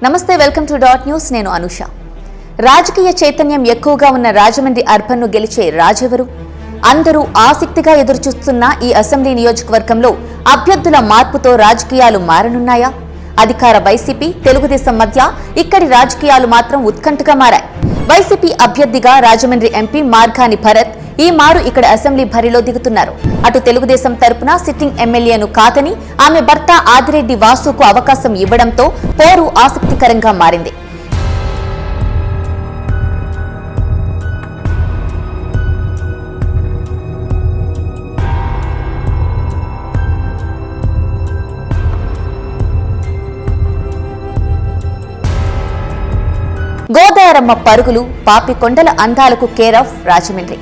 నమస్తే, welcome to dot news. నేను అనుష. రాజకీయ చైతన్యం ఎక్కువగా ఉన్న రాజమండ్రి అర్బన్ ను గెలిచే రాజెవరు? అందరూ ఆసక్తిగా ఎదురుచూస్తున్న ఈ అసెంబ్లీ నియోజకవర్గంలో అభ్యర్థుల మార్పుతో రాజకీయాలు మారనున్నాయా? అధికార వైసీపీ, తెలుగుదేశం మధ్య ఇక్కడి రాజకీయాలు మాత్రం ఉత్కంఠగా మారాయి. వైసీపీ అభ్యర్థిగా రాజమండ్రి ఎంపీ మార్గాని భరత్ ఈ మారు ఇక్కడ అసెంబ్లీ బరిలో దిగుతున్నారు. అటు తెలుగుదేశం తరపున సిట్టింగ్ ఎమ్మెల్యేను కాదని ఆమె భర్త ఆదిరెడ్డి వాసుకు అవకాశం ఇవ్వడంతో పోరు ఆసక్తికరంగా మారింది. గోదావరమ్మ పరుగులు, పాపికొండల అందాలకు కేర్ ఆఫ్ రాజమండ్రి.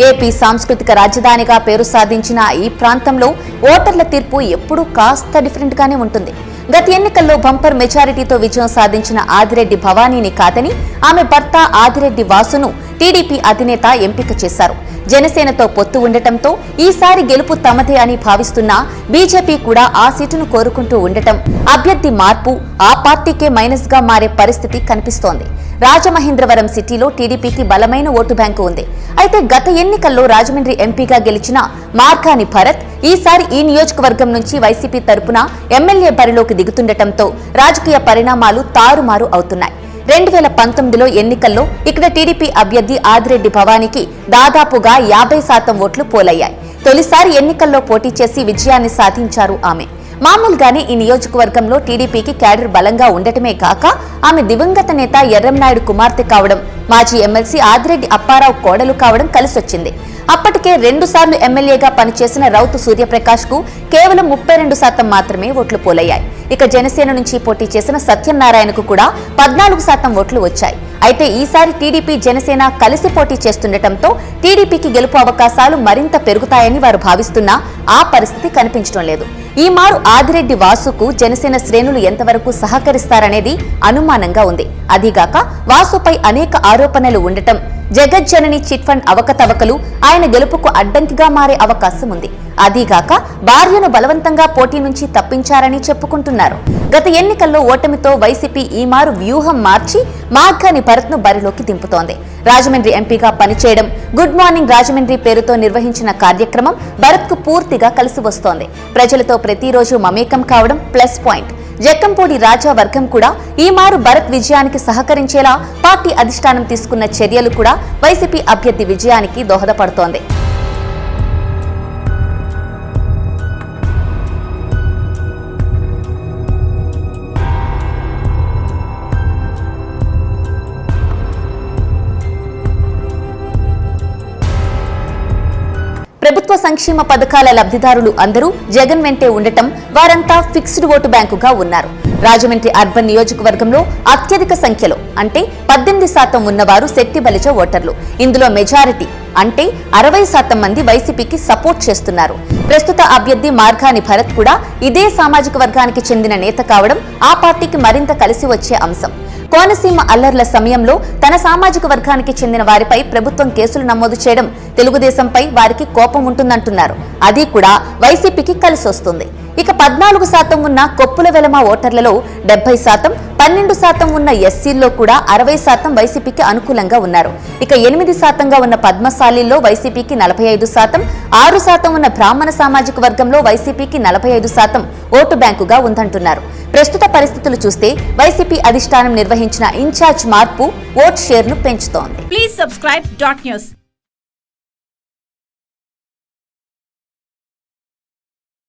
ఏపీ సాంస్కృతిక రాజధానిగా పేరు సాధించిన ఈ ప్రాంతంలో ఓటర్ల తీర్పు ఎప్పుడూ కాస్త డిఫరెంట్ గానే ఉంటుంది. గత ఎన్నికల్లో బంపర్ మెజారిటీతో విజయం సాధించిన ఆదిరెడ్డి భవానీని కాదని ఆమె భర్త ఆదిరెడ్డి వాసును టీడీపీ అధినేత ఎంపిక చేశారు. జనసేనతో పొత్తు ఉండటంతో ఈసారి గెలుపు తమదే అని భావిస్తున్న బీజేపీ కూడా ఆ సీటును కోరుకుంటూ ఉండటం అభ్యర్థి మార్పు ఆ పార్టీకే మైనస్ గా మారే పరిస్థితి కనిపిస్తోంది. రాజమహేంద్రవరం సిటీలో టీడీపీకి బలమైన ఓటు బ్యాంకు ఉంది. అయితే గత ఎన్నికల్లో రాజమండ్రి ఎంపీగా గెలిచిన మార్గాని భరత్ ఈసారి ఈ నియోజకవర్గం నుంచి వైసీపీ తరపున ఎమ్మెల్యే బరిలోకి దిగుతుండటంతో రాజకీయ పరిణామాలు తారుమారు అవుతున్నాయి. 2019లో ఎన్నికల్లో ఇక్కడ టీడీపీ అభ్యర్థి ఆదిరెడ్డి భవానీకి దాదాపుగా 50% ఓట్లు పోలయ్యాయి. తొలిసారి ఎన్నికల్లో పోటీ చేసి విజయాన్ని సాధించారు ఆమె. మామూలుగానే ఈ నియోజకవర్గంలో టీడీపీకి క్యాడర్ బలంగా ఉండటమే కాక ఆమె దివంగత నేత ఎర్రంనాయుడు కుమార్తె కావడం, మాజీ ఎమ్మెల్సీ ఆదిరెడ్డి అప్పారావు కోడలు కావడం కలిసొచ్చింది. అప్పటికే 2 సార్లు ఎమ్మెల్యేగా పనిచేసిన రౌతు సూర్యప్రకాష్ కు కేవలం 32% మాత్రమే ఓట్లు పోలయ్యాయి. ఇక జనసేన నుంచి పోటీ చేసిన సత్యనారాయణకు కూడా 14% ఓట్లు వచ్చాయి. అయితే ఈసారి టీడీపీ జనసేన కలిసి పోటీ చేస్తుండటంతో టీడీపీకి గెలుపు అవకాశాలు మరింత పెరుగుతాయని వారు భావిస్తున్నా ఆ పరిస్థితి కనిపించడం లేదు. ఈ మారు ఆదిరెడ్డి వాసుకు జనసేన శ్రేణులు ఎంతవరకు సహకరిస్తారనేది అనుమానంగా ఉంది. అదీగాక వాసుపై అనేక ఆరోపణలు ఉండటం, జగజ్జనని చిట్ ఫండ్ అవకతవకలు ఆయన గెలుపుకు అడ్డంకిగా మారే అవకాశం ఉంది. అదీగాక భార్యను బలవంతంగా పోటీ నుంచి తప్పించారని చెప్పుకుంటున్నారు. గత ఎన్నికల్లో ఓటమితో వైసీపీ ఈ మారు వ్యూహం మార్చి మార్గాని భరత్ను బరిలోకి దింపుతోంది. రాజమండ్రి ఎంపీగా పనిచేయడం, గుడ్ మార్నింగ్ రాజమండ్రి పేరుతో నిర్వహించిన కార్యక్రమం భరత్కు పూర్తిగా కలిసి వస్తోంది. ప్రజలతో ప్రతిరోజు మమేకం కావడం ప్లస్ పాయింట్. జక్కంపూడి రాజా వర్గం కూడా ఈ మారు భరత్ విజయానికి సహకరించేలా పార్టీ అధిష్టానం తీసుకున్న చర్యలు కూడా వైసీపీ అభ్యర్థి విజయానికి దోహదపడుతోంది. ప్రభుత్వ సంక్షేమ పథకాల లబ్ధిదారులు అందరూ జగన్ వెంటే ఉండటం, వారంతా ఫిక్స్డ్ ఓటు బ్యాంకుగా ఉన్నారు. రాజమండ్రి అర్బన్ నియోజకవర్గంలో అత్యధిక సంఖ్యలో అంటే 18% ఉన్నవారు శెట్టి బలిజ ఓటర్లు. ఇందులో మెజారిటీ అంటే 60% మంది వైసీపీకి సపోర్ట్ చేస్తున్నారు. ప్రస్తుత అభ్యర్థి మార్గాని భరత్ కూడా ఇదే సామాజిక వర్గానికి చెందిన నేత కావడం ఆ పార్టీకి మరింత కలిసి వచ్చే అంశం. కోనసీమ అల్లర్ల సమయంలో తన సామాజిక వర్గానికి చెందిన వారిపై ప్రభుత్వం కేసులు నమోదు చేయడం తెలుగుదేశంపై వారికి కోపం ఉంటుందంటున్నారు. అది కూడా వైసీపీకి కలిసొస్తుంది. ఇక 14% ఉన్న కొప్పుల వెలమ ఓటర్లలో 70%, 12% ఉన్న ఎస్సీల్లో కూడా 60% వైసీపీకి అనుకూలంగా ఉన్నారు. ఇక 8% ఉన్న పద్మశాలీల్లో వైసీపీకి 45%, 6% ఉన్న బ్రాహ్మణ సామాజిక వర్గంలో వైసీపీకి 45% ఓటు బ్యాంకుగా ఉందంటున్నారు. ప్రస్తుత పరిస్థితులు చూస్తే వైసీపీ అధిష్టానం నిర్వహించిన ఇన్ఛార్జ్ మార్పు ఓట్ షేర్ ను పెంచుతోంది. Please subscribe dot news.